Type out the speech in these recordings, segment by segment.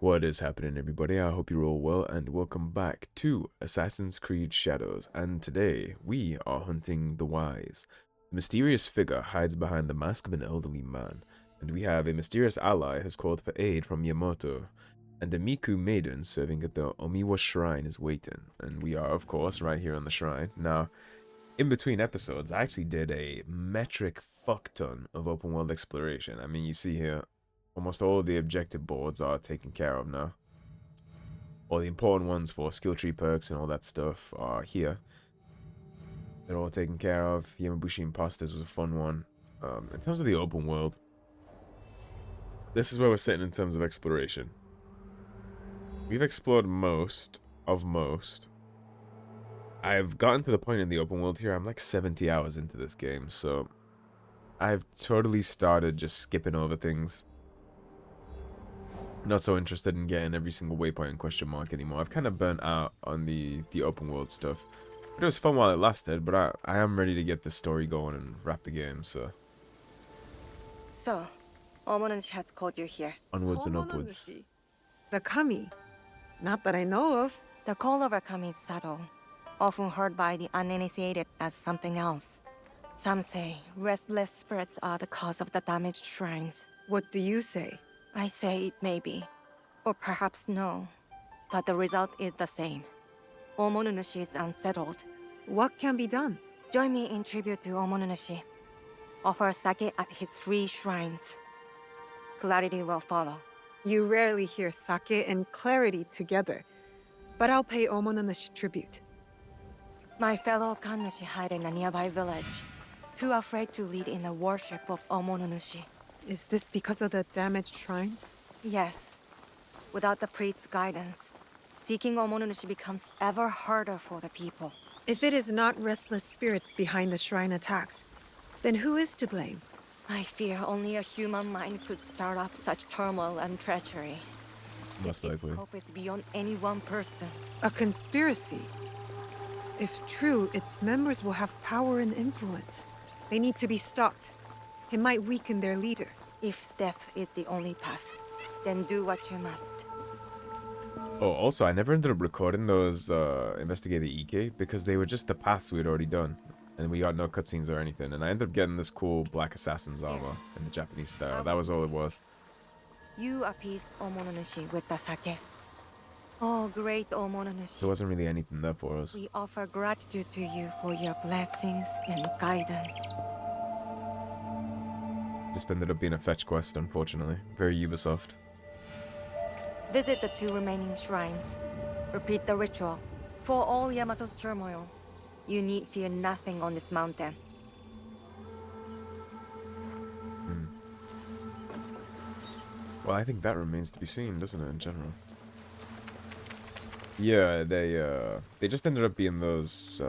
What is happening, everybody? I hope you're all well, and welcome back to Assassin's Creed Shadows. And today, we are hunting the Wise. A mysterious figure hides behind the mask of an elderly man, and we have a mysterious ally has called for aid from Yamato, and a Miku maiden serving at the Omiwa Shrine is waiting. And we are, of course, right here on the shrine. Now, in between episodes, I actually did a metric fuck ton of open world exploration. I mean, you see here, almost all the objective boards are taken care of now. All the important ones for skill tree perks and all that stuff are here. They're all taken care of. Yamabushi Imposters was a fun one. In terms of the open world, this is where we're sitting in terms of exploration. We've explored most of most. I've gotten to the point in the open world here, I'm like 70 hours into this game, so I've totally started just skipping over things. Not so interested in getting every single waypoint in question mark anymore. I've kind of burnt out on the open world stuff. It was fun while it lasted, but I am ready to get the story going and wrap the game, so. So, Omonushi has called you here. Onwards and upwards. The kami? Not that I know of. The call of a kami is subtle, often heard by the uninitiated as something else. Some say restless spirits are the cause of the damaged shrines. What do you say? I say it may be, or perhaps no, but the result is the same. Omonushi is unsettled. What can be done? Join me in tribute to Omonushi. Offer sake at his 3 shrines. Clarity will follow. You rarely hear sake and clarity together, but I'll pay Omonushi tribute. My fellow kannushi hide in a nearby village, too afraid to lead in the worship of Omonushi. Is this because of the damaged shrines? Yes. Without the priest's guidance, seeking Omonushi becomes ever harder for the people. If it is not restless spirits behind the shrine attacks, then who is to blame? I fear only a human mind could start up such turmoil and treachery. Most likely. Its scope is beyond any one person. A conspiracy? If true, its members will have power and influence. They need to be stopped. It might weaken their leader. If death is the only path, then do what you must. Oh, also, I never ended up recording those Investigate the Ike because they were just the paths we had already done. And we got no cutscenes or anything. And I ended up getting this cool black assassin's armor in the Japanese style. That was all it was. You appease Omonushi with the sake. Oh, great Omonushi. There wasn't really anything there for us. We offer gratitude to you for your blessings and guidance. Just ended up being a fetch quest, unfortunately. Very Ubisoft. Visit the 2 remaining shrines. Repeat the ritual. For all Yamato's turmoil, you need fear nothing on this mountain. Well, I think that remains to be seen, doesn't it, in general? Yeah, they just ended up being those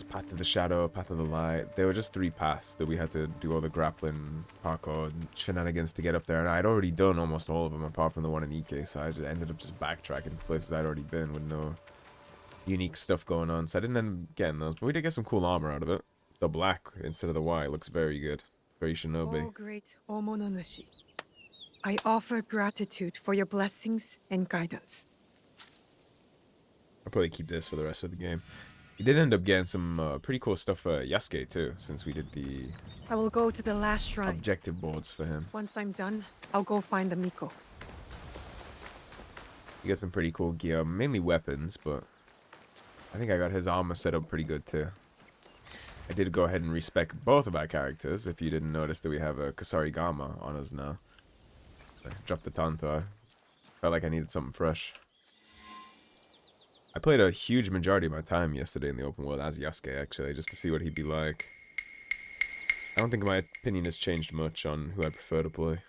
Path of the Shadow, Path of the Light. They were just 3 paths that we had to do all the grappling, parkour, and shenanigans to get up there. And I'd already done almost all of them, apart from the one in Ike, so I just ended up just backtracking to places I'd already been with no unique stuff going on. So I didn't end up getting those, but we did get some cool armor out of it. The black instead of the white looks very good. Very Shinobi. Oh, great Omonushi. I offer gratitude for your blessings and guidance. I'll probably keep this for the rest of the game. We did end up getting some pretty cool stuff for Yasuke too, since we did the I will go to the last shrine. objective boards for him. Once I'm done, I'll go find the Miko. You got some pretty cool gear, mainly weapons, but I think I got his armor set up pretty good too. I did go ahead and respec both of our characters, if you didn't notice that we have a Kasarigama on us now. I dropped the Tanto. Felt like I needed something fresh. I played a huge majority of my time yesterday in the open world as Yasuke, actually, just to see what he'd be like. I don't think my opinion has changed much on who I prefer to play.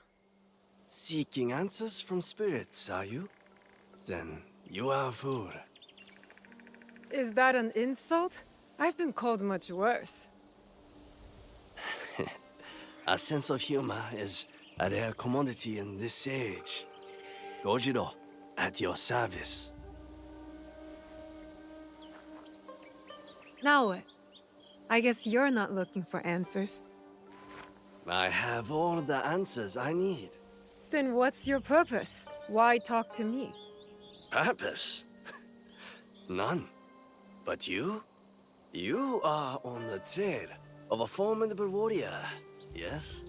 Seeking answers from spirits, are you? Then you are a fool. Is that an insult? I've been called much worse. A sense of humor is a rare commodity in this age. Gojiro, at your service. Naoe, I guess you're not looking for answers. I have all the answers I need. Then what's your purpose? Why talk to me? Purpose? None. But you? You are on the trail of a formidable warrior, yes?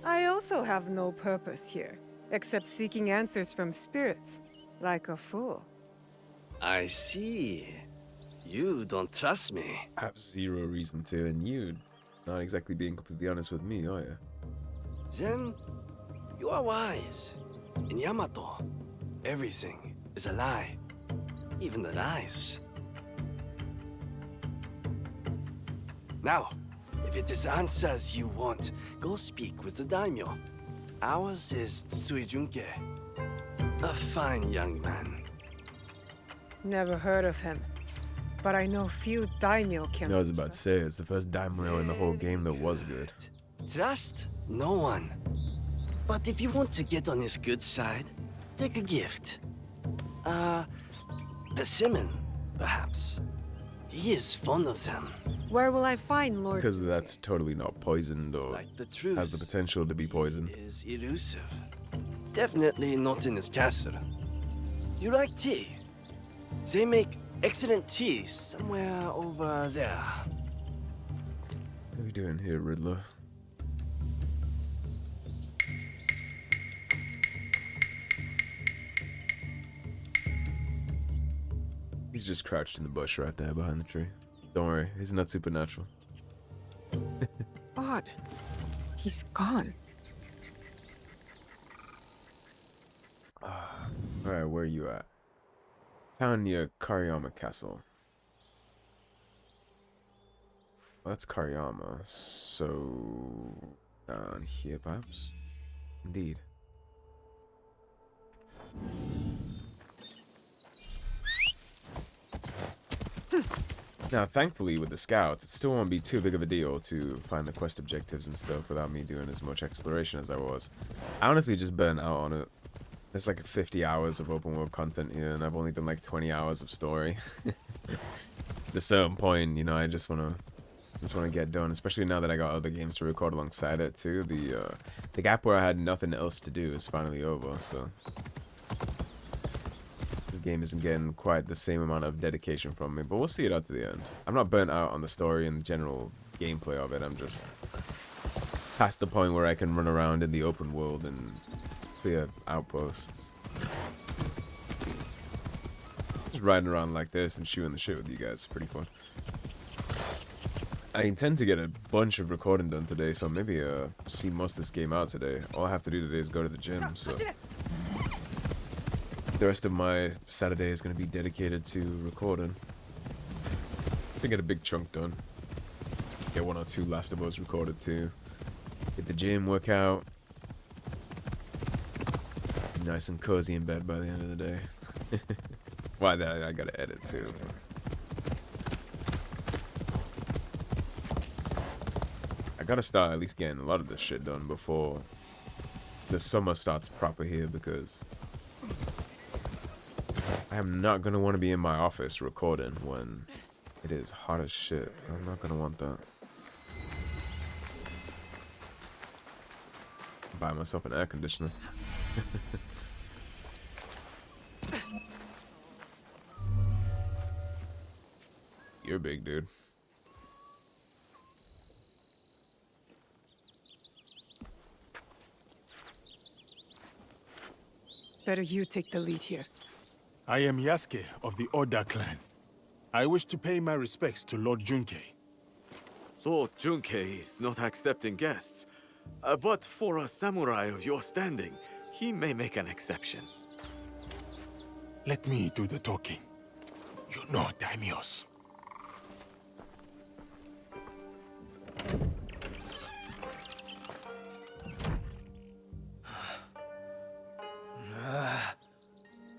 I also have no purpose here, except seeking answers from spirits, like a fool. I see. You don't trust me. I have zero reason to, and you not exactly being completely honest with me, are you? Then, you are wise. In Yamato, everything is a lie. Even the lies. Now, if it is answers you want, go speak with the daimyo. Ours is Tsui Junke. A fine young man. Never heard of him, but I know few daimyo can. I was about to say, it's the first daimyo in the whole game that was good. Trust no one. But if you want to get on his good side, take a gift. Persimmon, perhaps. He is fond of them. Where will I find Lord? Because that's totally not poisoned or Like the truth. has the potential to be poisoned. Is elusive. Definitely not in his castle. You like tea? They make excellent tea somewhere over there. What are we doing here, Riddler? He's just crouched in the bush right there behind the tree. Don't worry, he's not supernatural. Odd. He's gone. Alright, where are you at? Town near Kariyama Castle. Well, that's Kariyama, so down here perhaps? Indeed. Now, thankfully, with the scouts, it still won't be too big of a deal to find the quest objectives and stuff without me doing as much exploration as I was. I honestly just burnt out on it. There's like 50 hours of open world content here, and I've only done like 20 hours of story. At a certain point, you know, I just wanna get done. Especially now that I got other games to record alongside it too. The gap where I had nothing else to do is finally over. So this game isn't getting quite the same amount of dedication from me, but we'll see it out to the end. I'm not burnt out on the story and the general gameplay of it. I'm just past the point where I can run around in the open world and clear outposts. Just riding around like this and shooting the shit with you guys is pretty fun. I intend to get a bunch of recording done today, so maybe see most of this game out today. All I have to do today is go to the gym, so the rest of my Saturday is going to be dedicated to recording. I think get a big chunk done. Get 1 or 2 Last of Us recorded too. Get the gym workout. Be nice and cozy in bed by the end of the day. Why that I gotta edit too. I gotta start at least getting a lot of this shit done before the summer starts proper here, because I am not gonna want to be in my office recording when it is hot as shit. I'm not gonna want that. Buy myself an air conditioner. You're big, dude. Better you take the lead here. I am Yasuke of the Oda clan. I wish to pay my respects to Lord Junke. Lord Junke is not accepting guests, but for a samurai of your standing, he may make an exception. Let me do the talking. You know daimyos.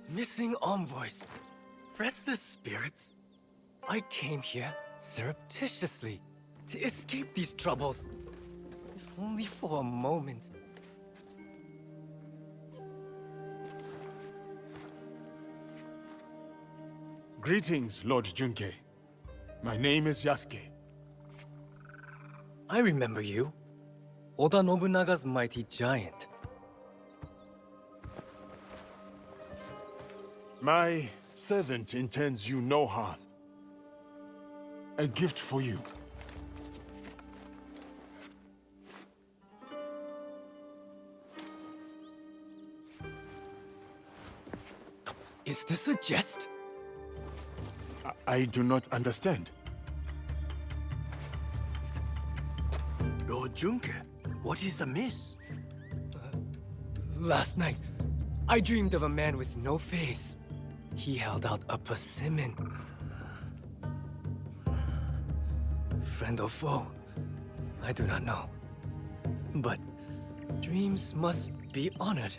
Missing envoys. Restless spirits. I came here surreptitiously to escape these troubles. If only for a moment. Greetings, Lord Junke. My name is Yasuke. I remember you. Oda Nobunaga's mighty giant. My servant intends you no harm. A gift for you. Is this a jest? I do not understand. Lord Junke, what is amiss? Last night, I dreamed of a man with no face. He held out a persimmon. Friend or foe, I do not know. But dreams must be honored.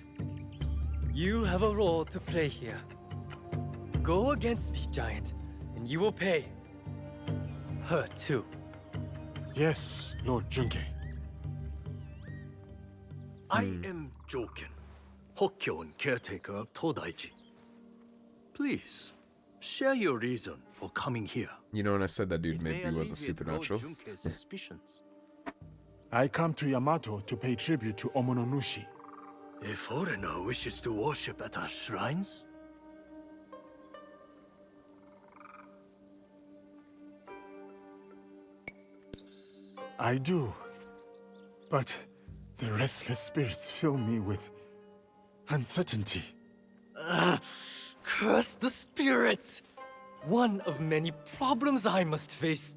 You have a role to play here. Go against me, giant, and you will pay. Her too. Yes, Lord Junke. I am Joken, Hokkyo and caretaker of Todaiji. Please, share your reason for coming here. You know, when I said that dude It may maybe wasn't alleviate Lord supernatural. Junke's suspicions. I come to Yamato to pay tribute to Omononushi. A foreigner wishes to worship at our shrines? I do. But the restless spirits fill me with uncertainty. Curse the spirits! One of many problems I must face.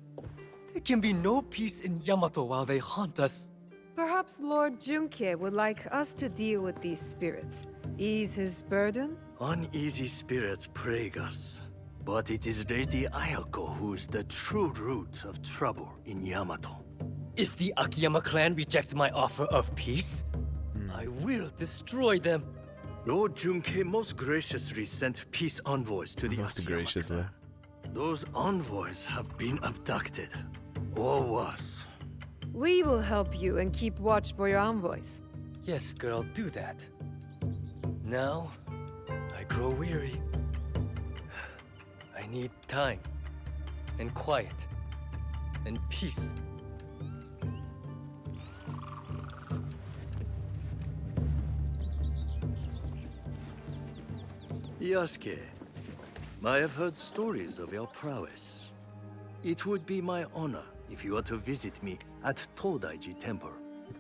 There can be no peace in Yamato while they haunt us. Perhaps Lord Junke would like us to deal with these spirits. Ease his burden? Uneasy spirits plague us. But it is Lady Ayako who's the true root of trouble in Yamato. If the Akiyama clan reject my offer of peace, I will destroy them. Lord Junke most graciously sent peace envoys to the Most Akiyama gracious clan. there. Those envoys have been abducted. Or worse. We will help you and keep watch for your envoys. Yes, girl, do that. Now, I grow weary. I need time, and quiet, and peace. Yasuke, I have heard stories of your prowess. It would be my honor if you were to visit me at Todaiji Temple.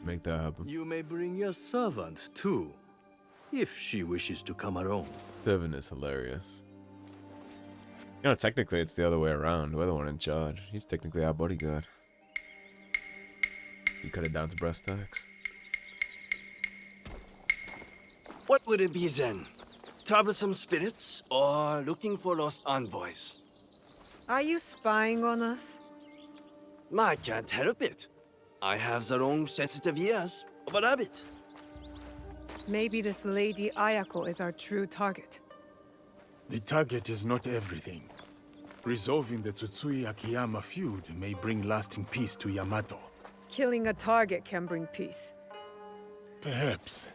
Make that happen. You may bring your servant, too, if she wishes to come along. Servant is hilarious. You know, technically it's the other way around. We're the one in charge. He's technically our bodyguard. You cut it down to brass tacks. What would it be then? Troublesome spirits or looking for lost envoys? Are you spying on us? I can't help it. I have the wrong sensitive ears of a rabbit. Maybe this Lady Ayako is our true target. The target is not everything. Resolving the Tsutsui Akiyama feud may bring lasting peace to Yamato. Killing a target can bring peace. Perhaps.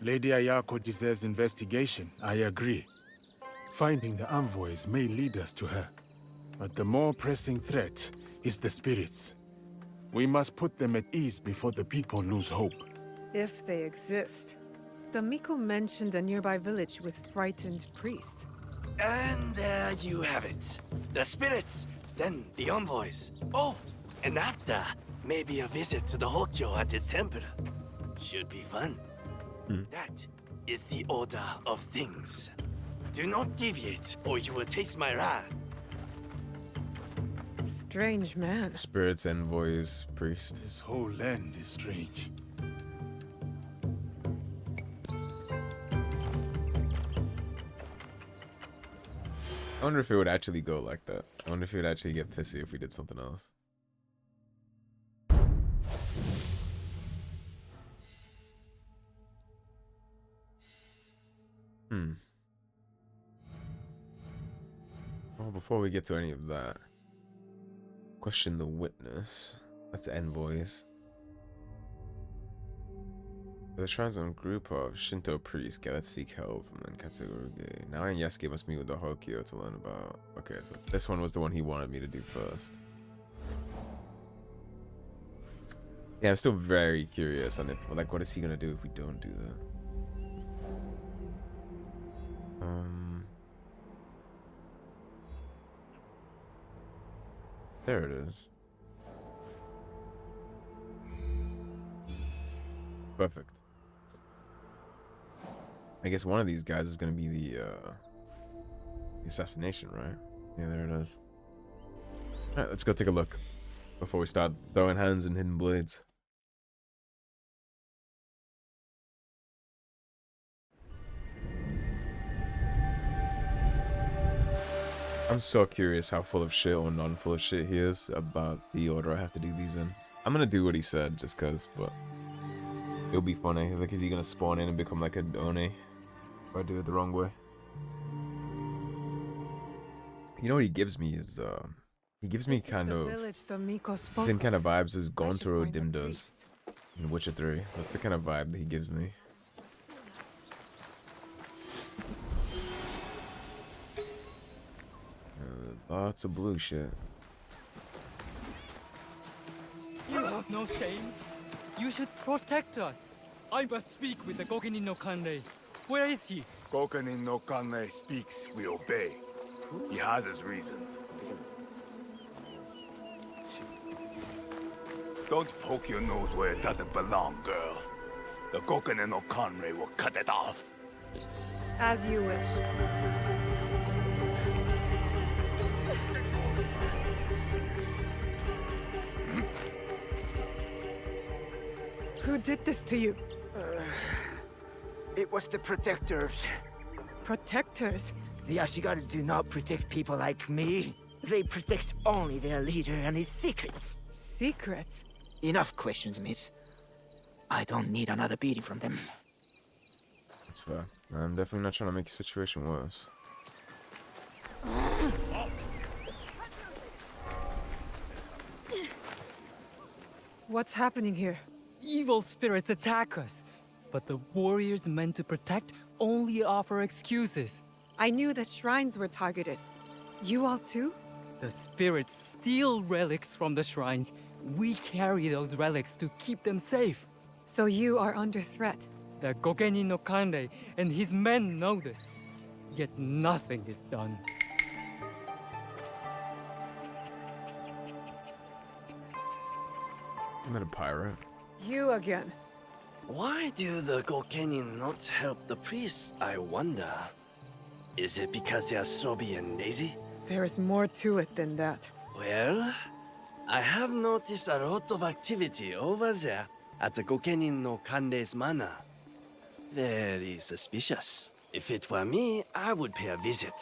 Lady Ayako deserves investigation, I agree. Finding the envoys may lead us to her. But the more pressing threat is the spirits. We must put them at ease before the people lose hope. If they exist. The Miko mentioned a nearby village with frightened priests. And there you have it. The spirits, then the envoys. Oh, and after, maybe a visit to the Hokkyo at his temple. Should be fun. That is the order of things. Do not deviate, or you will taste my wrath. Strange man. Spirits, envoys, priest. This whole land is strange. I wonder if it would actually go like that. I wonder if he would actually get pissy if we did something else. Well, before we get to any of that, question the witness. That's the envoys. The shrines of a group of Shinto priests gather to seek help from Katsurugi. Naoe and Yasuke must meet with the Hokkyo to learn about. Okay, so this one was the one he wanted me to do first. Yeah, I'm still very curious on it. Like, what is he gonna do if we don't do that? There it is. Perfect. I guess one of these guys is gonna be the assassination, right? Yeah, there it is. Alright, let's go take a look before we start throwing hands and hidden blades. I'm so curious how full of shit or non-full of shit he is about the order I have to do these in. I'm gonna do what he said just cause, but it'll be funny. Like, is he gonna spawn in and become like a One if I do it the wrong way? You know what he gives me is, he gives me kind of same kind of vibes as Gontaro Dim does in Witcher 3. That's the kind of vibe that he gives me. Lots of blue shit. You have no shame. You should protect us. I must speak with the Gokenin no Kanrei. Where is he? Gokenin no Kanrei speaks, we obey. He has his reasons. Don't poke your nose where it doesn't belong, girl. The Gokenin no Kanrei will cut it off. As you wish. Who did this to you? It was the Protectors. Protectors? The Ashigaru do not protect people like me. They protect only their leader and his secrets. Secrets? Enough questions, miss. I don't need another beating from them. That's fair. I'm definitely not trying to make the situation worse. What's happening here? Evil spirits attack us. But the warriors meant to protect only offer excuses. I knew that shrines were targeted. You all too? The spirits steal relics from the shrines. We carry those relics to keep them safe. So you are under threat. The Gokenin no Kanrei and his men know this. Yet nothing is done. I'm not a pirate. You again. Why do the Gokenin not help the priests, I wonder? Is it because they are snobby and lazy? There is more to it than that. Well, I have noticed a lot of activity over there at the Gokenin no Kanrei's manor. Very suspicious. If it were me, I would pay a visit.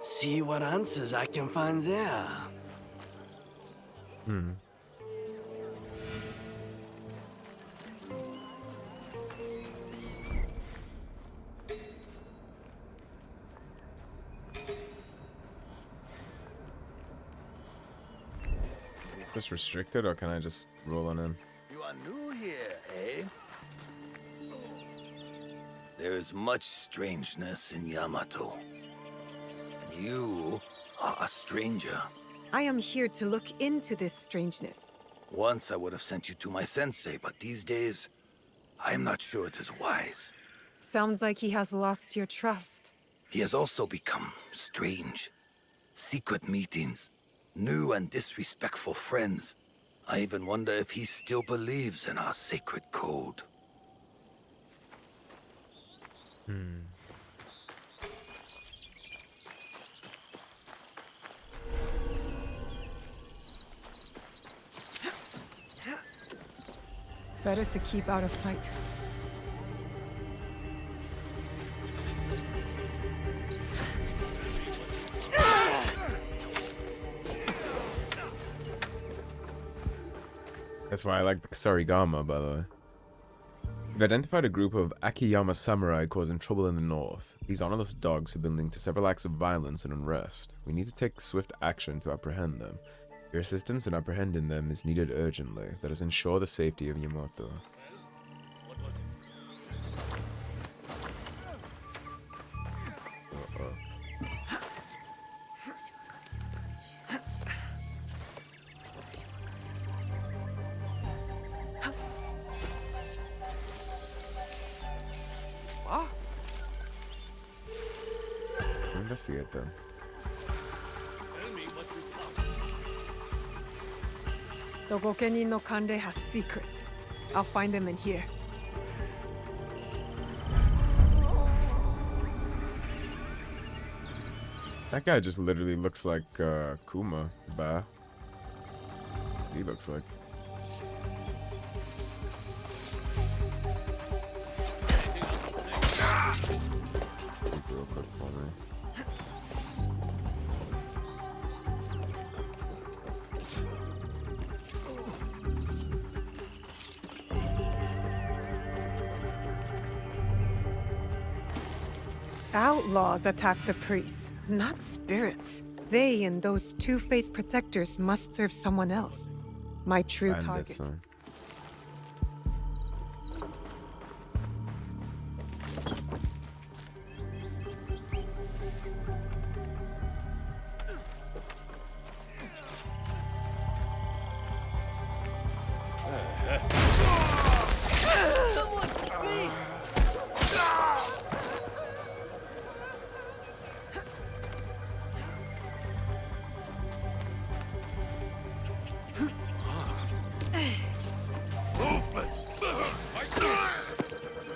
See what answers I can find there. Is this restricted or can I just roll on in? You are new here, eh? There is much strangeness in Yamato. And you are a stranger. I am here to look into this strangeness. Once I would have sent you to my sensei, but these days, I am not sure it is wise. Sounds like he has lost your trust. He has also become strange. Secret meetings, new and disrespectful friends. I even wonder if he still believes in our sacred code. Better to keep out of sight. That's why I like the Sarigama, by the way. We've identified a group of Akiyama samurai causing trouble in the north. These honorless dogs have been linked to several acts of violence and unrest. We need to take swift action to apprehend them. Your assistance in apprehending them is needed urgently. Let us ensure the safety of Yamato. investigate them. The Gokenin no Kanrei has secrets. I'll find them in here. That guy just literally looks like Kuma, Ba. He looks like. Real quick for me. Outlaws attack the priests, not spirits. They and those two-faced protectors must serve someone else. My true Bandits, target. huh?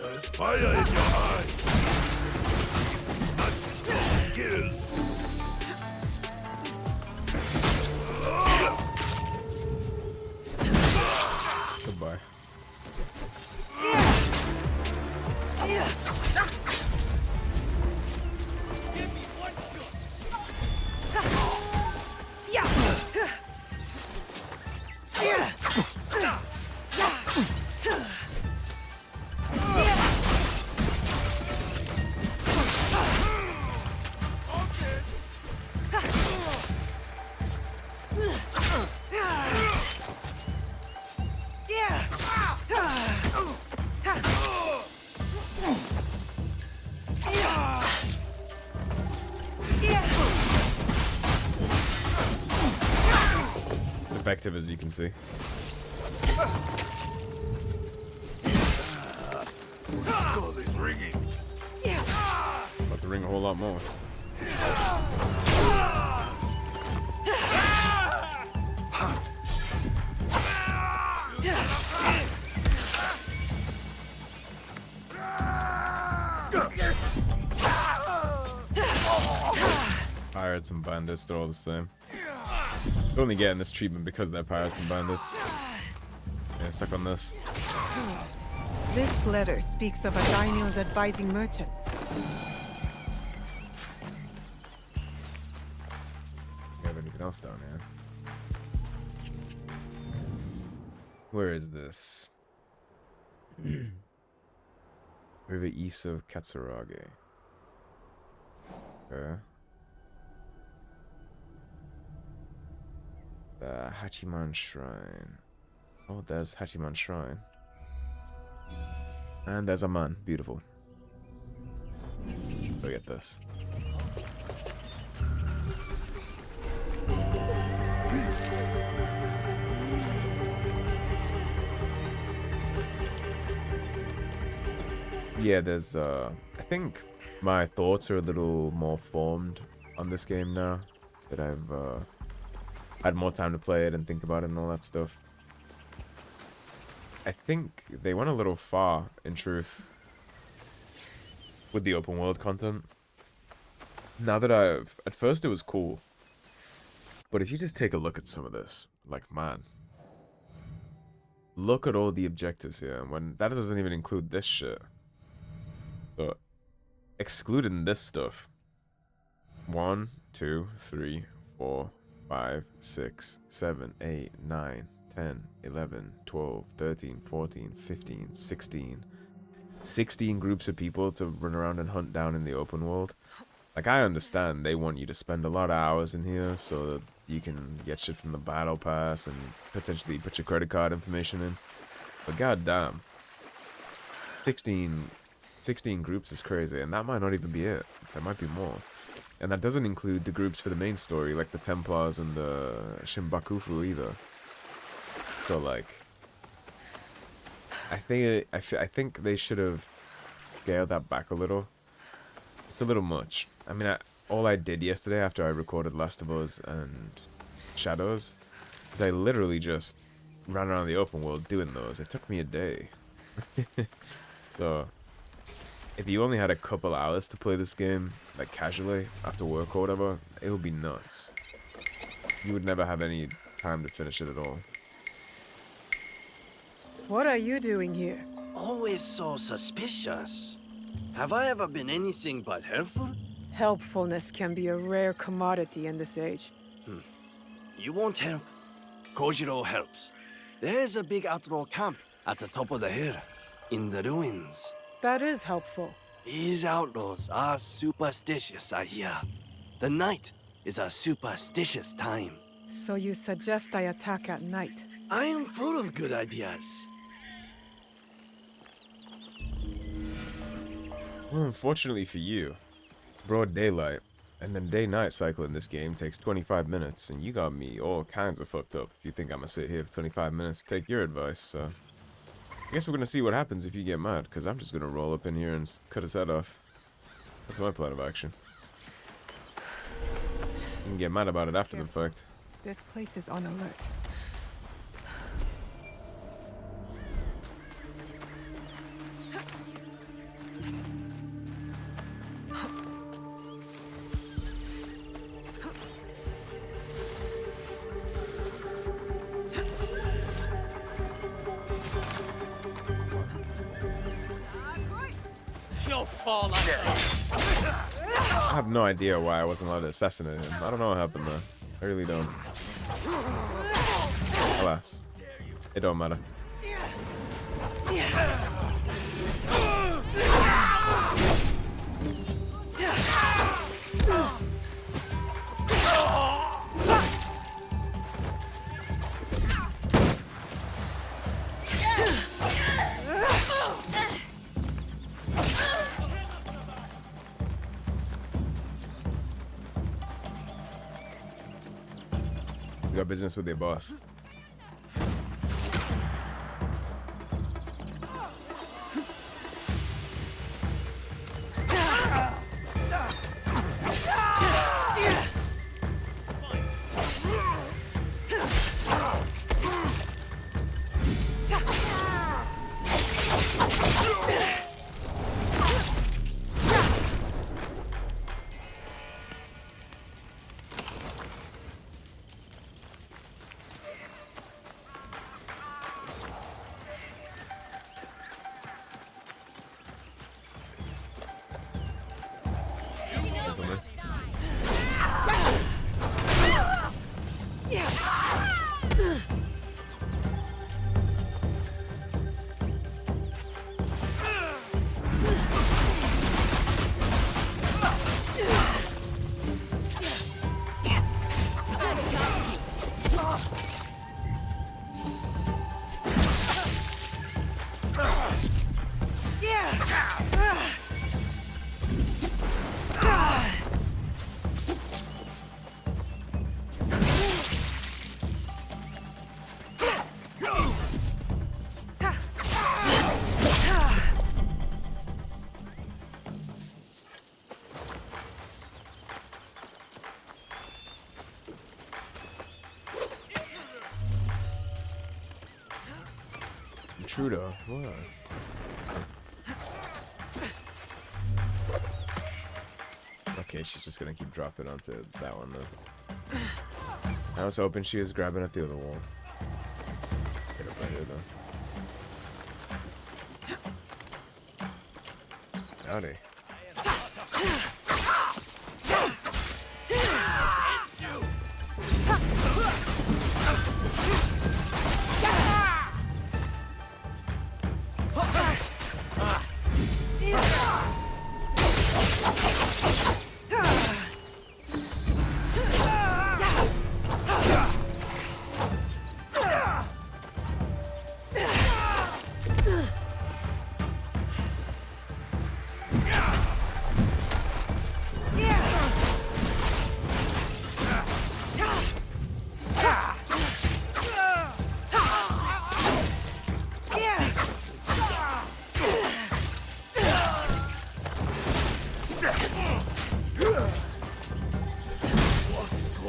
There's fire in your eyes. Not skills. Goodbye. Effective, as you can see. Skull is ringing. About to ring a whole lot more. Pirates and bandits, they're all the same. They're only getting this treatment because they're pirates and bandits. Yeah, suck on this. This letter speaks of a daimyo's advising merchant. You have anything else down here? Where is this? River east of Katsurage. Okay. The Hachiman Shrine. Oh, there's Hachiman Shrine. And there's a man. Beautiful. Look at this. Yeah, there's I think my thoughts are a little more formed on this game now that I've had more time to play it and think about it and all that stuff. I think they went a little far, in truth, with the open world content. Now that at first it was cool, but if you just take a look at some of this, like, man, look at all the objectives here, and when that doesn't even include this shit. So, excluding this stuff, 1, 2, 3, 4, 5, 6, 7, 8, 9, 10, 11, 12, 13, 14, 15, 16. 16 groups of people to run around and hunt down in the open world. Like, I understand they want you to spend a lot of hours in here so that you can get shit from the battle pass and potentially put your credit card information in. But goddamn, 16 groups is crazy, and that might not even be it. There might be more. And that doesn't include the groups for the main story, like the Templars and the Shinbakufu either. So, like, I think they should have scaled that back a little. It's a little much. I mean, all I did yesterday after I recorded Last of Us and Shadows is I literally just ran around the open world doing those. It took me a day. So, if you only had a couple hours to play this game, like casually, after work or whatever, it would be nuts. You would never have any time to finish it at all. What are you doing here? Always so suspicious. Have I ever been anything but helpful? Helpfulness can be a rare commodity in this age. You won't help. Kojiro helps. There's a big outlaw camp at the top of the hill, in the ruins. That is helpful. These outlaws are superstitious, I hear. The night is a superstitious time. So you suggest I attack at night? I am full of good ideas. Well, unfortunately for you, broad daylight and then day-night cycle in this game takes 25 minutes, and you got me all kinds of fucked up if you think I'm gonna sit here for 25 minutes to take your advice, so... I guess we're gonna see what happens if you get mad, because I'm just gonna roll up in here and cut his head off. That's my plan of action. You can get mad about it after the fact. This place is on alert. I have no idea why I wasn't allowed to assassinate him. I don't know what happened there. I really don't. Alas, it don't matter. You got business with your boss. Intruder, what? Okay, she's just gonna keep dropping onto that one though. I was hoping she was grabbing at the other wall. Get up right here though. Howdy.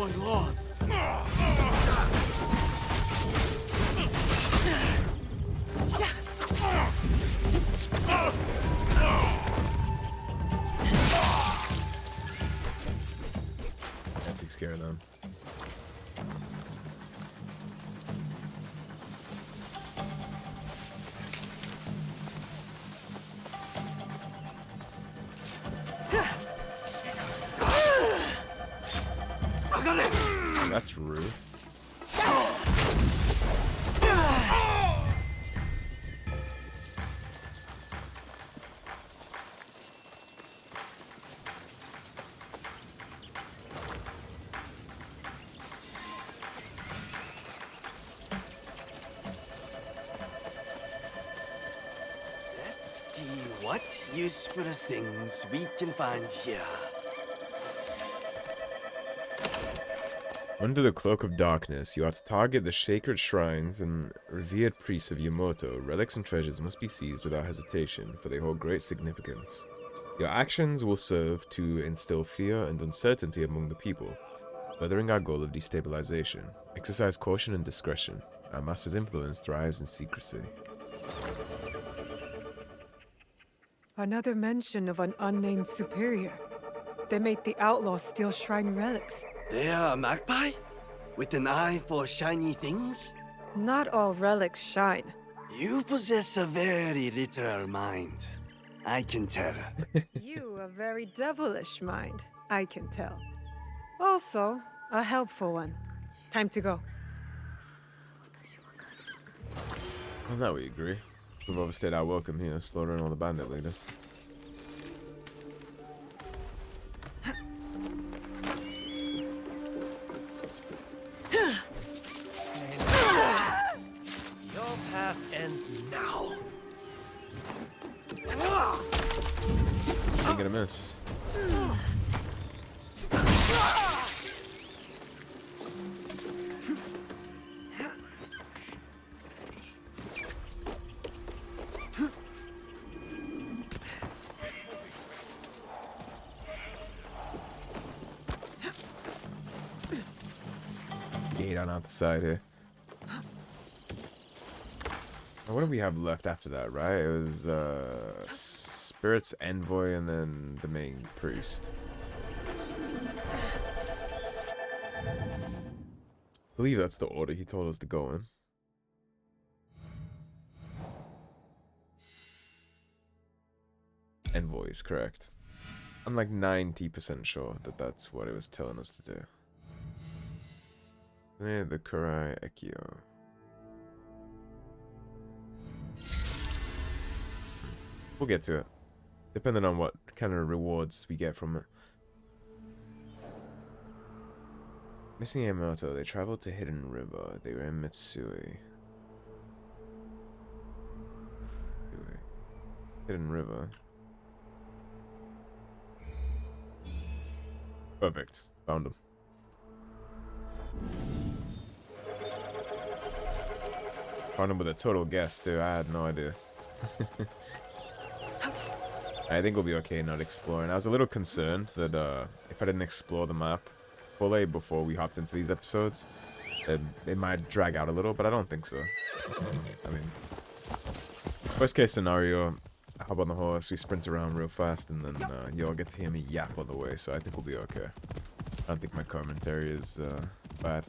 my lord. That takes care of them. That's rude. Let's see what useful things we can find here. Under the cloak of darkness, you are to target the sacred shrines and revered priests of Yamoto. Relics and treasures must be seized without hesitation, for they hold great significance. Your actions will serve to instill fear and uncertainty among the people, furthering our goal of destabilization. Exercise caution and discretion. Our master's influence thrives in secrecy. Another mention of an unnamed superior. They made the outlaws steal shrine relics. They are a magpie? With an eye for shiny things? Not all relics shine. You possess a very literal mind. I can tell. You a very devilish mind, I can tell. Also, a helpful one. Time to go. On that we agree. We've overstayed our welcome here, slaughtering all the bandit leaders. Your path ends now. I'm gonna miss. Gate on out the side here. What do we have left after that, right? It was Spirits, Envoy, and then the main priest. I believe that's the order he told us to go in. Envoys, correct. I'm like 90% sure that that's what it was telling us to do. Yeah, the Kurai Ekio. We'll get to it, depending on what kind of rewards we get from it. Missing Yamato, they traveled to Hidden River. They were in Mitsui. Hidden River. Perfect. Found him. Found him with a total guess too. I had no idea. I think we'll be okay not exploring. I was a little concerned that if I didn't explore the map fully before we hopped into these episodes, it might drag out a little, but I don't think so. I mean, worst case scenario, I hop on the horse, we sprint around real fast, and then you all get to hear me yap all the way, so I think we'll be okay. I don't think my commentary is bad.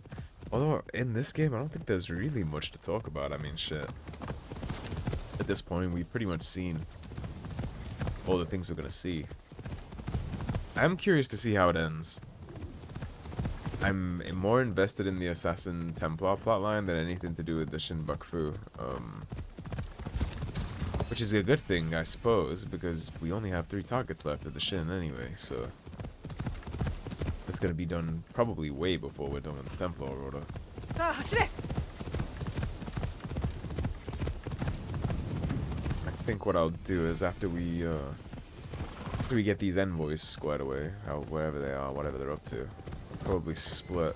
Although, in this game, I don't think there's really much to talk about. I mean, shit. At this point, we've pretty much seen all the things we're gonna see. I'm curious to see how it ends. I'm more invested in the Assassin Templar plotline than anything to do with the Shinbakufu. Which is a good thing, I suppose, because we only have 3 targets left of the Shin anyway, so it's gonna be done probably way before we're done with the Templar order. I think what I'll do is after we get these envoys squared away, wherever they are, whatever they're up to, I'll probably split,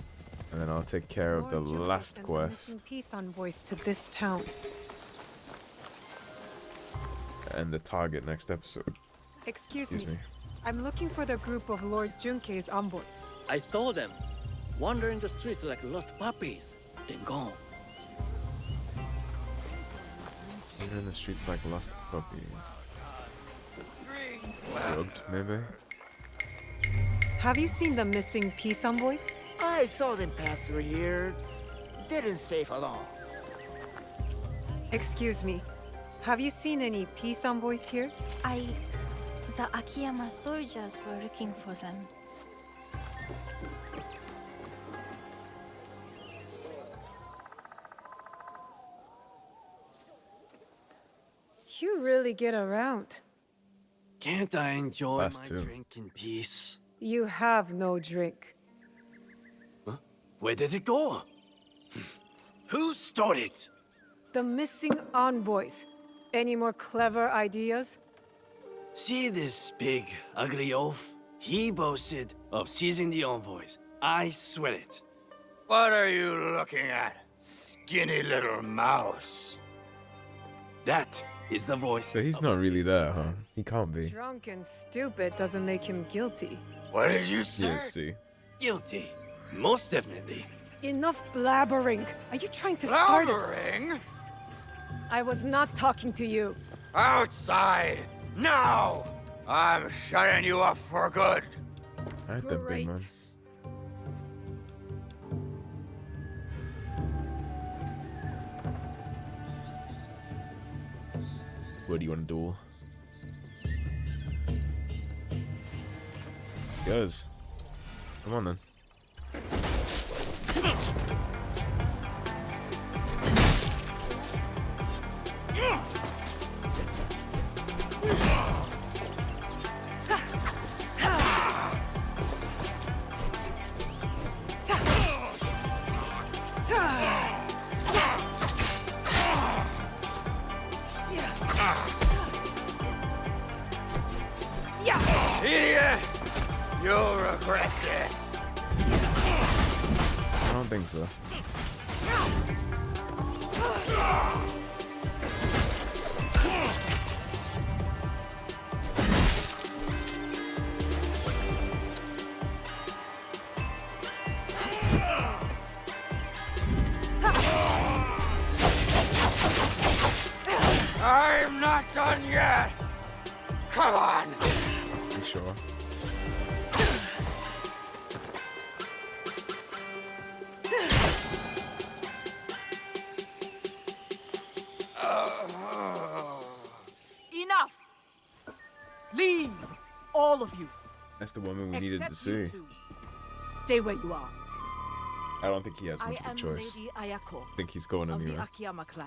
and then I'll take care of the last quest Peace envoys to this town. and the target next episode. Excuse me. I'm looking for the group of Lord Junkei's envoys. I saw them. wandering the streets like lost puppies, then gone. You're in the streets like lost puppies. Drugged, maybe? Have you seen the missing peace envoys? I saw them pass through here. Didn't stay for long. Excuse me. Have you seen any peace envoys here? The Akiyama soldiers were looking for them. You really get around. Can't I enjoy Us my too. drink in peace? You have no drink. Huh? Where did it go? Who stole it? The missing envoys. Any more clever ideas? See this big, ugly oaf? He boasted of seizing the envoys. I swear it. What are you looking at, skinny little mouse? That is the voice. So he's of not really there, huh? He can't be. Drunk and stupid doesn't make him guilty. What did you say? Yeah, see. guilty. Most definitely. Enough blabbering. Are you trying to start it? Blabbering? I was not talking to you. Outside! Now! I'm shutting you up for good. Alright then, big man. What do you want to duel? Goes. Come on then. Idiot! You'll regret this. I don't think so. I'm not done yet. Come on. You sure? Enough! Leave! All of you! That's the woman we needed to Except you see. two. Stay where you are. I don't think he has I much of a am choice. Lady Ayako I think he's going of the anywhere. Akiyama clan.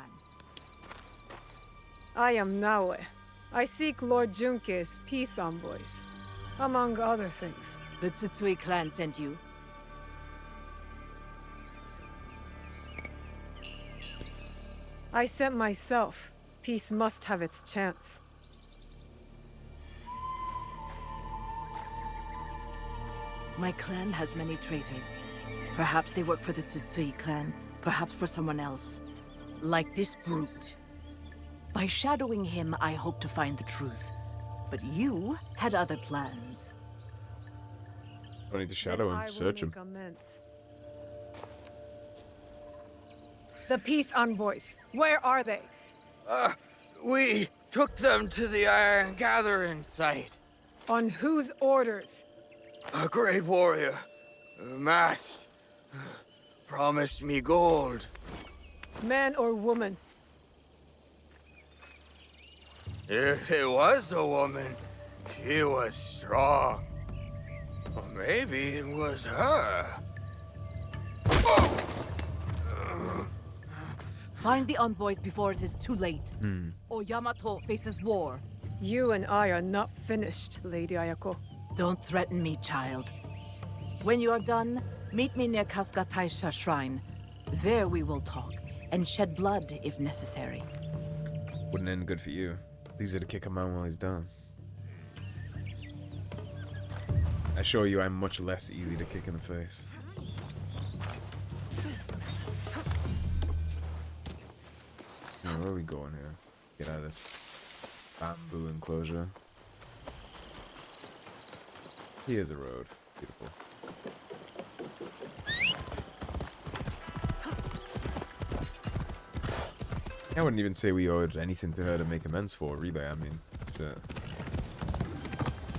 I am Naoe. I seek Lord Junke's peace envoys, among other things. The Tsutsui clan sent you. I sent myself. Peace must have its chance. My clan has many traitors. Perhaps they work for the Tsutsui clan, perhaps for someone else. Like this brute. By shadowing him, I hope to find the truth. But you had other plans. Don't need to shadow Then him, I will search him. make amends. The peace envoys, where are they? We took them to the Iron Gathering site. On whose orders? A great warrior, Matt, promised me gold. Man or woman? If it was a woman, she was strong. Or maybe it was her. Find the envoys before it is too late. Or Yamato faces war. You and I are not finished, Lady Ayako. Don't threaten me, child. When you are done, meet me near Kasuga Taisha Shrine. There we will talk, and shed blood if necessary. Wouldn't end good for you. It's easy to kick a man while he's down. I assure you I'm much less easy to kick in the face. Now, where are we going here? Get out of this bamboo enclosure. Here's a road. Beautiful. I wouldn't even say we owed anything to her to make amends for, really. I mean, shit.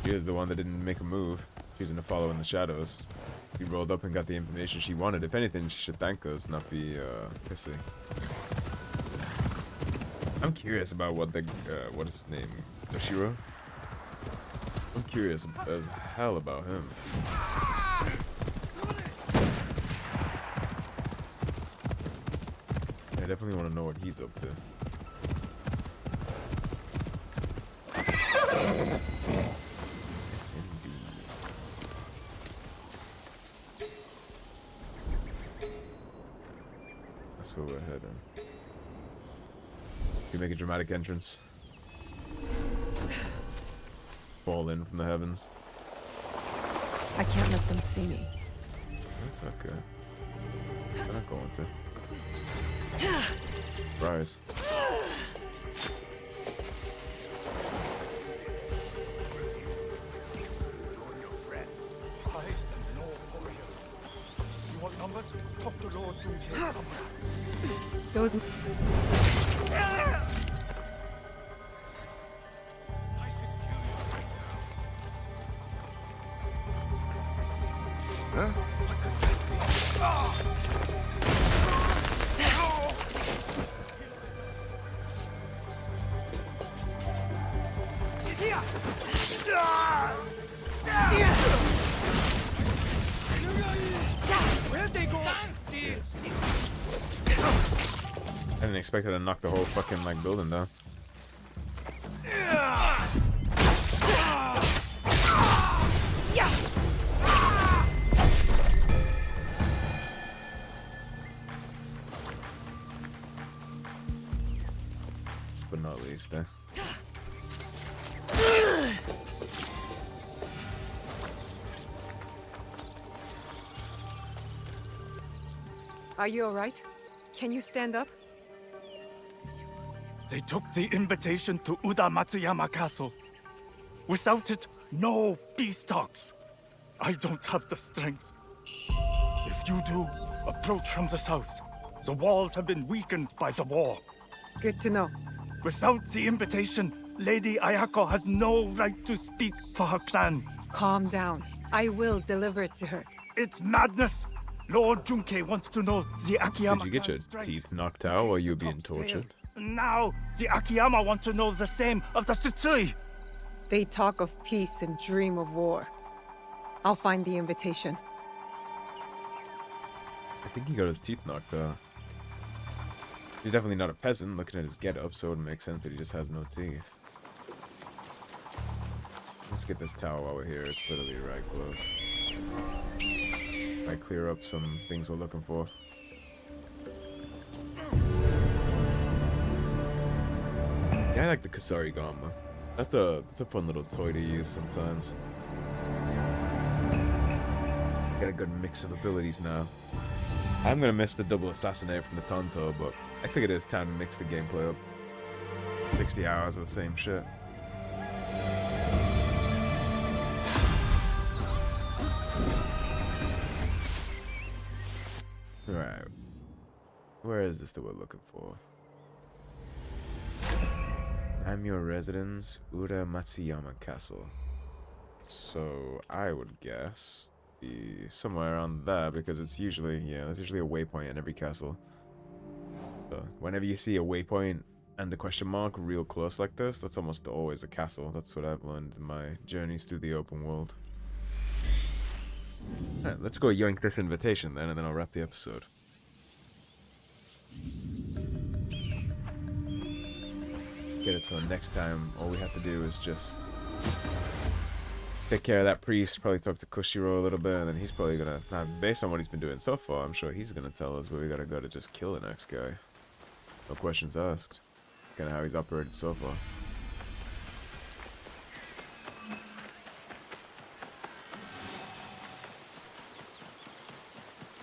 She is the one that didn't make a move, choosing to follow in the shadows. She rolled up and got the information she wanted. If anything, she should thank us, not be pissy. I'm curious about what the what is his name, Yoshiro. I'm curious as hell about him. I definitely want to know what he's up to. Yes, indeed. That's where we're heading. You make a dramatic entrance. Fall in from the heavens. I can't let them see me. That's okay. I'm not going to. Surprise. You want numbers? Talk to Lord Junke. Those... I didn't expect her to knock the whole fucking like building down. Last but not least, eh? Are you alright? Can you stand up? They took the invitation to Uda Matsuyama Castle. Without it, no peace talks. I don't have the strength. If you do, approach from the south. The walls have been weakened by the war. Good to know. Without the invitation, Lady Ayako has no right to speak for her clan. Calm down. I will deliver it to her. It's madness. Lord Junke wants to know the Akiyama. Did you get your teeth knocked out while you were being tortured? Now, the Akiyama want to know the same of the Tsutsui. They talk of peace and dream of war. I'll find the invitation. I think he got his teeth knocked out. He's definitely not a peasant, looking at his getup, so it would make sense that he just has no teeth. Let's get this tower while we're here. It's literally right close. Might clear up some things we're looking for. Yeah, I like the Kasari Gama. That's a fun little toy to use sometimes. Got a good mix of abilities now. I'm gonna miss the double assassinate from the Tonto, but I figured it's time to mix the gameplay up. 60 hours of the same shit. Right. Where is this that we're looking for? I'm your residence, Ura Matsuyama Castle. So I would guess be somewhere around there because it's usually, yeah, there's usually a waypoint in every castle. So whenever you see a waypoint and a question mark real close like this, that's almost always a castle. That's what I've learned in my journeys through the open world. Alright, let's go yoink this invitation then, and then I'll wrap the episode. Get it so next time all we have to do is just take care of that priest, probably talk to Koshiro a little bit, and then he's probably gonna, based on what he's been doing so far, I'm sure he's gonna tell us where we gotta go to just kill the next guy. No questions asked. It's kinda how he's operated so far.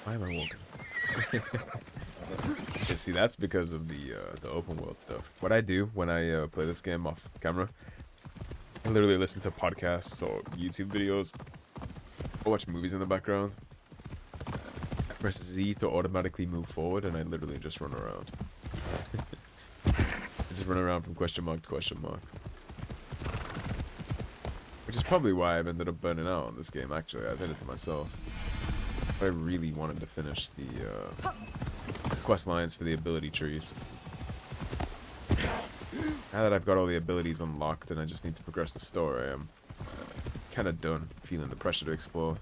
Why am I walking? Yeah, see, that's because of the open world stuff. What I do when I play this game off camera, I literally listen to podcasts or YouTube videos I watch movies in the background. I press Z to automatically move forward, and I literally just run around. I just run around from question mark to question mark. Which is probably why I've ended up burning out on this game, actually. I did it to myself. I really wanted to finish the quest lines for the ability trees. Now that I've got all the abilities unlocked and I just need to progress the story, I'm kind of done feeling the pressure to explore.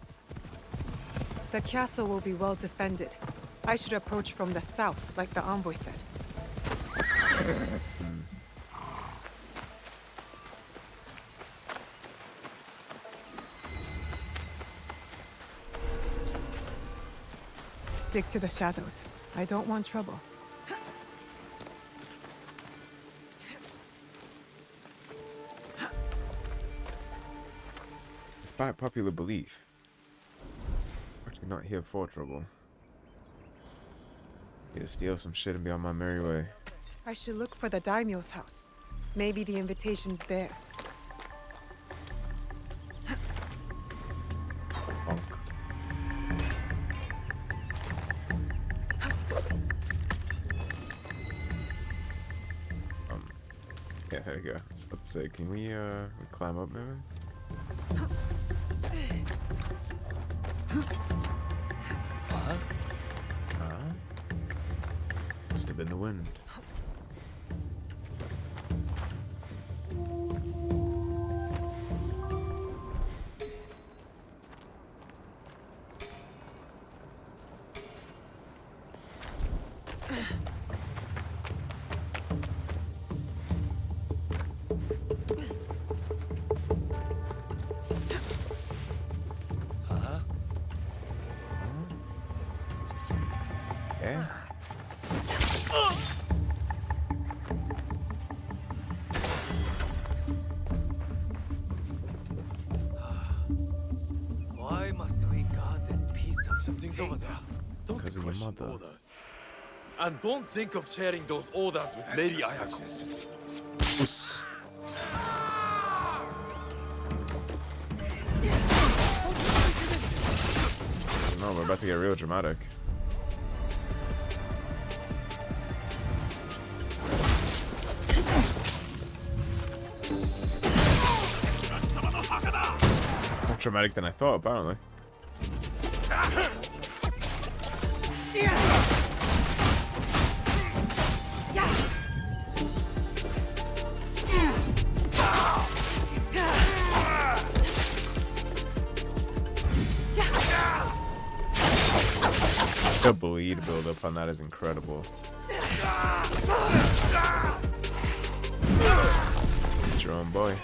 The castle will be well defended. I should approach from the south, like the envoy said. Stick to the shadows. I don't want trouble. Despite popular belief, I'm actually not here for trouble. Need to steal some shit and be on my merry way. I should look for the daimyo's house. Maybe the invitation's there. Bonk. Yeah, there you go. I was about to say, can we climb up maybe? Must have been the wind. Why must we guard this piece of Something's over there. Don't Because of your question mother. orders. And don't think of sharing those orders with Lady Ayako. No, we're about to get real dramatic. More dramatic than I thought, apparently. The bleed build-up on that is incredible. It's your own boy.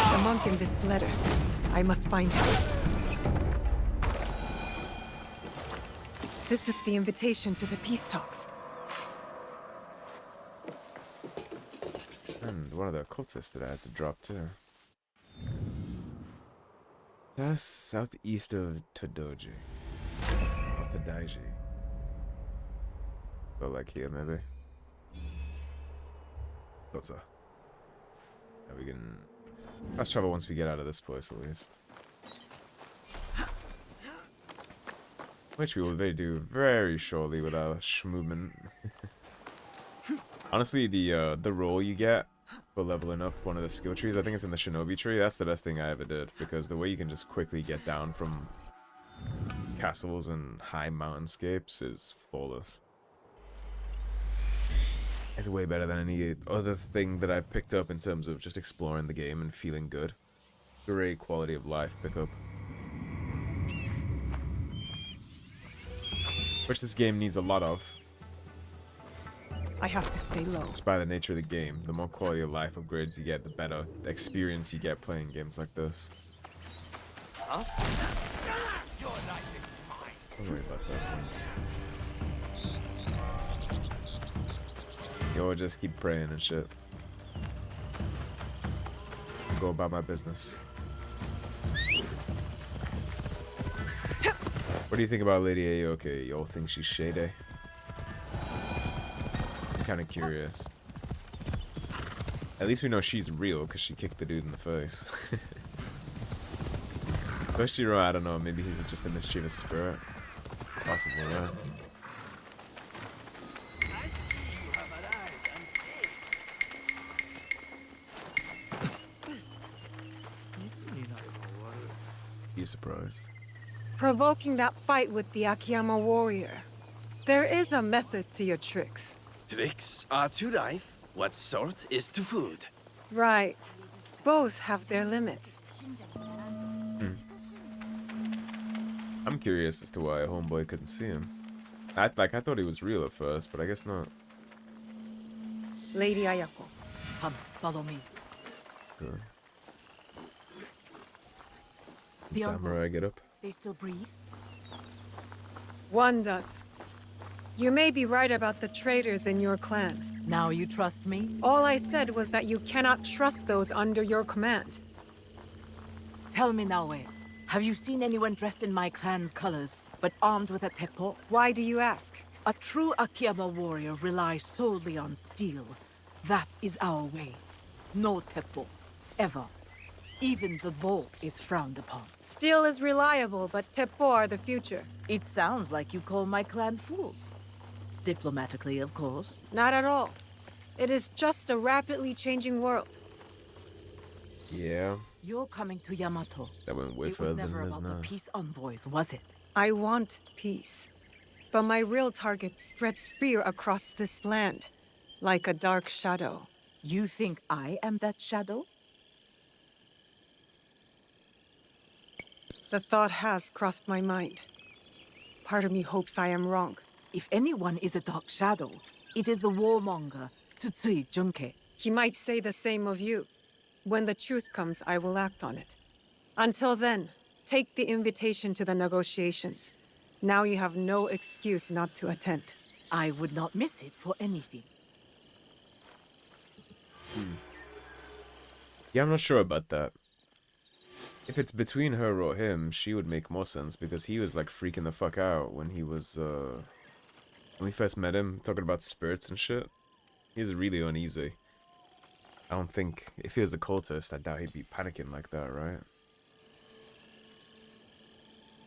The monk in this letter. I must find him. This is the invitation to the peace talks. And one of the cultists that I had to drop too. That's southeast of Todoji. Or Todaiji. But like here maybe. What's up? We can fast travel once we get out of this place at least. Which we will do very shortly with our movement. Honestly, the roll you get for leveling up one of the skill trees, I think it's in the Shinobi tree, that's the best thing I ever did. Because the way you can just quickly get down from castles and high mountainscapes is flawless. It's way better than any other thing that I've picked up in terms of just exploring the game and feeling good. Great quality of life pickup. Which this game needs a lot of. I have to stay low. It's by the nature of the game. The more quality of life upgrades you get, the better the experience you get playing games like this. Huh? Don't worry about that. Yo, just keep praying and shit. Go about my business. What do you think about Lady Aoke? Y'all think she's shady? I'm kind of curious. At least we know she's real because she kicked the dude in the face. Toshiro, I don't know. Maybe he's just a mischievous spirit. Possibly, yeah. You surprised? Provoking that fight with the Akiyama warrior. There is a method to your tricks. Tricks are to life what salt is to food. Right. Both have their limits. I'm curious as to why homeboy couldn't see him. I thought he was real at first, but I guess not. Lady Ayako. Come, follow me. Good. The Samurai get up. They still breathe? One does. You may be right about the traitors in your clan. Now you trust me? All I said was that you cannot trust those under your command. Tell me, Naoe, have you seen anyone dressed in my clan's colors, but armed with a teppo? Why do you ask? A true Akiyama warrior relies solely on steel. That is our way. No teppo. Ever. Even the bow is frowned upon. Steel is reliable, but teppo are the future. It sounds like you call my clan fools. Diplomatically, of course. Not at all. It is just a rapidly changing world. Yeah. You're coming to Yamato. That went way It was further never than this about now. the peace envoys, was it? I want peace. But my real target spreads fear across this land, like a dark shadow. You think I am that shadow? The thought has crossed my mind. Part of me hopes I am wrong. If anyone is a dark shadow, it is the warmonger, Tsutsui Junke. He might say the same of you. When the truth comes, I will act on it. Until then, take the invitation to the negotiations. Now you have no excuse not to attend. I would not miss it for anything. Yeah, I'm not sure about that. If it's between her or him, she would make more sense because he was like freaking the fuck out when he was, when we first met him, talking about spirits and shit. He was really uneasy. I don't think, if he was a cultist, I doubt he'd be panicking like that, right?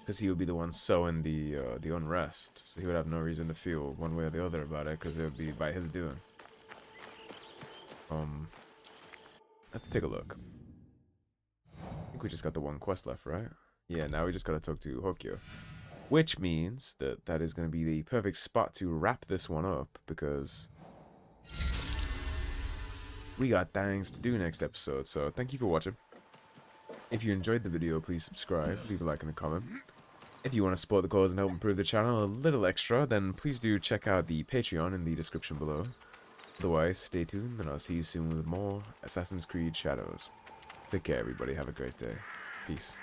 Because he would be the one sowing the unrest, so he would have no reason to feel one way or the other about it, because it would be by his doing. Let's take a look. I think we just got the one quest left, right? Yeah, now we just gotta talk to Hokyo. Which means that that is gonna be the perfect spot to wrap this one up, because we got things to do next episode. So thank you for watching. If you enjoyed the video, please subscribe, leave a like and a comment. If you want to support the cause and help improve the channel a little extra, then please do check out the Patreon in the description below. Otherwise, stay tuned and I'll see you soon with more Assassin's Creed Shadows. Take care everybody, have a great day. Peace.